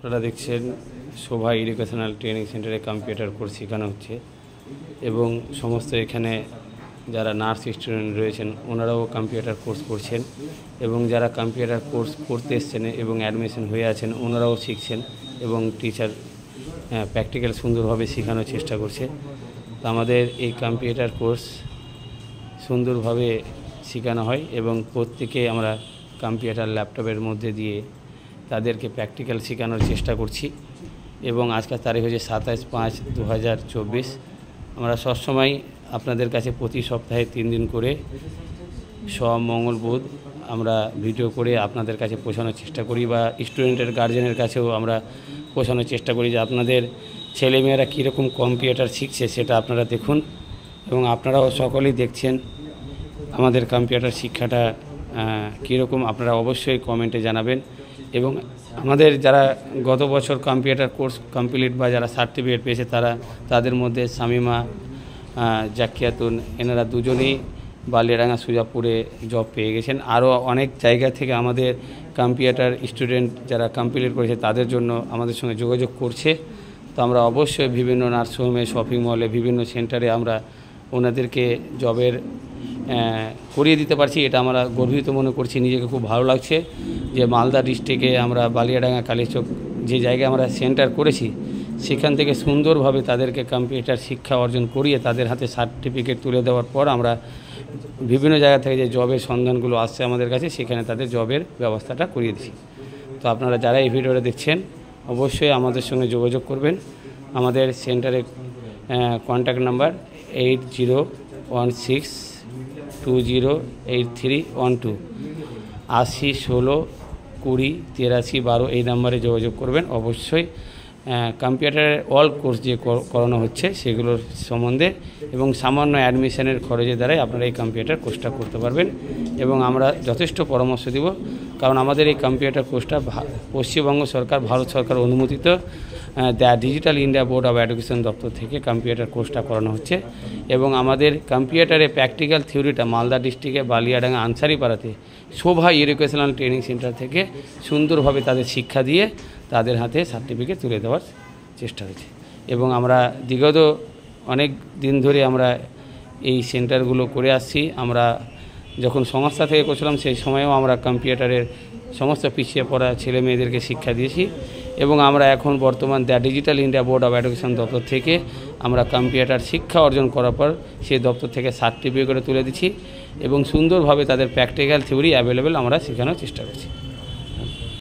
আপনারা দেখছেন শোভা educational training সেন্টারে কম্পিউটার কোর্স শেখানো হচ্ছে এবং সমস্ত এখানে যারা নার্স স্টুডেন্ট রয়েছেন ওনারাও কম্পিউটার কোর্স করছেন এবং যারা কম্পিউটার কোর্স করতে এসছেন এবং অ্যাডমিশন হয়ে আছেন ওনারাও শিখছেন এবং টিচার প্র্যাকটিক্যাল সুন্দরভাবে শেখানোর চেষ্টা করছে। তো আমাদের এই কম্পিউটার কোর্স সুন্দরভাবে শেখানো হয় এবং প্রত্যেকে আমরা কম্পিউটার ল্যাপটপের মধ্যে দিয়ে তাদেরকে প্র্যাকটিক্যাল শেখানোর চেষ্টা করছি এবং আজকের তারিখ হচ্ছে 27/5/2024। আমরা সবসময় আপনাদের কাছে প্রতি সপ্তাহে 3 দিন করে সোম মঙ্গল বুধ আমরা ভিডিও করে আপনাদের কাছে পৌঁছানোর চেষ্টা করি বা স্টুডেন্টের গার্জেনের কাছেও আমরা পৌঁছানোর চেষ্টা করি যে আপনাদের ছেলেমেয়েরা কীরকম কম্পিউটার শিখছে সেটা আপনারা দেখুন এবং আপনারাও সকলেই দেখছেন আমাদের কম্পিউটার শিক্ষাটা কীরকম আপনারা অবশ্যই কমেন্টে জানাবেন। এবং আমাদের যারা গত বছর কম্পিউটার কোর্স কমপ্লিট বা যারা সার্টিফিকেট পেয়েছে তাদের মধ্যে শামিমা জাকিয়াতুন এনারা দুজনেই বালিয়াডাঙ্গা সুজাপুরে জব পেয়ে গেছেন। আরও অনেক জায়গা থেকে আমাদের কম্পিউটার স্টুডেন্ট যারা কমপ্লিট করেছে তাদের জন্য আমাদের সঙ্গে যোগাযোগ করছে। তো আমরা অবশ্যই বিভিন্ন নার্সিংহোমে শপিং মলে বিভিন্ন সেন্টারে আমরা ওনাদেরকে জবের করিয়ে দিতে পারছি। এটা আমরা গর্বিত মনে করছি, নিজেকে খুব ভালো লাগছে যে মালদা ডিস্ট্রিক্টে আমরা বালিয়াডাঙ্গা কালীচক যে জায়গায় আমরা সেন্টার করেছি সেখান থেকে সুন্দরভাবে তাদেরকে কম্পিউটার শিক্ষা অর্জন করিয়ে তাদের হাতে সার্টিফিকেট তুলে দেওয়ার পর আমরা বিভিন্ন জায়গা থেকে যে জবের সন্ধানগুলো আসছে আমাদের কাছে সেখানে তাদের জবের ব্যবস্থাটা করিয়ে দিচ্ছি। তো আপনারা যারা এই ভিডিওটা দেখছেন অবশ্যই আমাদের সঙ্গে যোগাযোগ করবেন। আমাদের সেন্টারের কন্ট্যাক্ট নাম্বার 8016208312 80 16 20 83 12 এই নাম্বারে যোগাযোগ করবেন। অবশ্যই কম্পিউটারের অল কোর্স যে করানো হচ্ছে সেগুলোর সম্বন্ধে এবং সামান্য অ্যাডমিশনের খরচের দ্বারাই আপনারা এই কম্পিউটার কোর্সটা করতে পারবেন এবং আমরা যথেষ্ট পরামর্শ দিব। কারণ আমাদের এই কম্পিউটার কোর্সটা পশ্চিমবঙ্গ সরকার ভারত সরকার অনুমোদিত the digital India board of education দপ্তর থেকে কম্পিউটার কোর্সটা করানো হচ্ছে এবং আমাদের কম্পিউটারে প্র্যাকটিক্যাল থিওরিটা মালদা ডিস্ট্রিক্টে বালিয়াডাঙ্গা আনসারিপাড়াতে শোভা এডুকেশনাল ট্রেনিং সেন্টার থেকে সুন্দরভাবে তাদের শিক্ষা দিয়ে তাদের হাতে সার্টিফিকেট তুলে দেওয়ার চেষ্টা হয়েছে এবং আমরা বিগত অনেক দিন ধরে আমরা এই সেন্টারগুলো করে আসছি। আমরা যখন সংস্থা থেকে করছিলাম সেই সময়েও আমরা কম্পিউটারের সমস্ত পিছিয়ে পড়া ছেলে মেয়েদেরকে শিক্ষা দিয়েছি এবং আমরা এখন বর্তমান the digital India board of education দপ্তর থেকে আমরা কম্পিউটার শিক্ষা অর্জন করার পর সেই দপ্তর থেকে সার্টিফিকেট তুলে দিচ্ছি এবং সুন্দরভাবে তাদের প্র্যাকটিক্যাল থিওরি অ্যাভেলেবেল আমরা শেখানোর চেষ্টা করছি।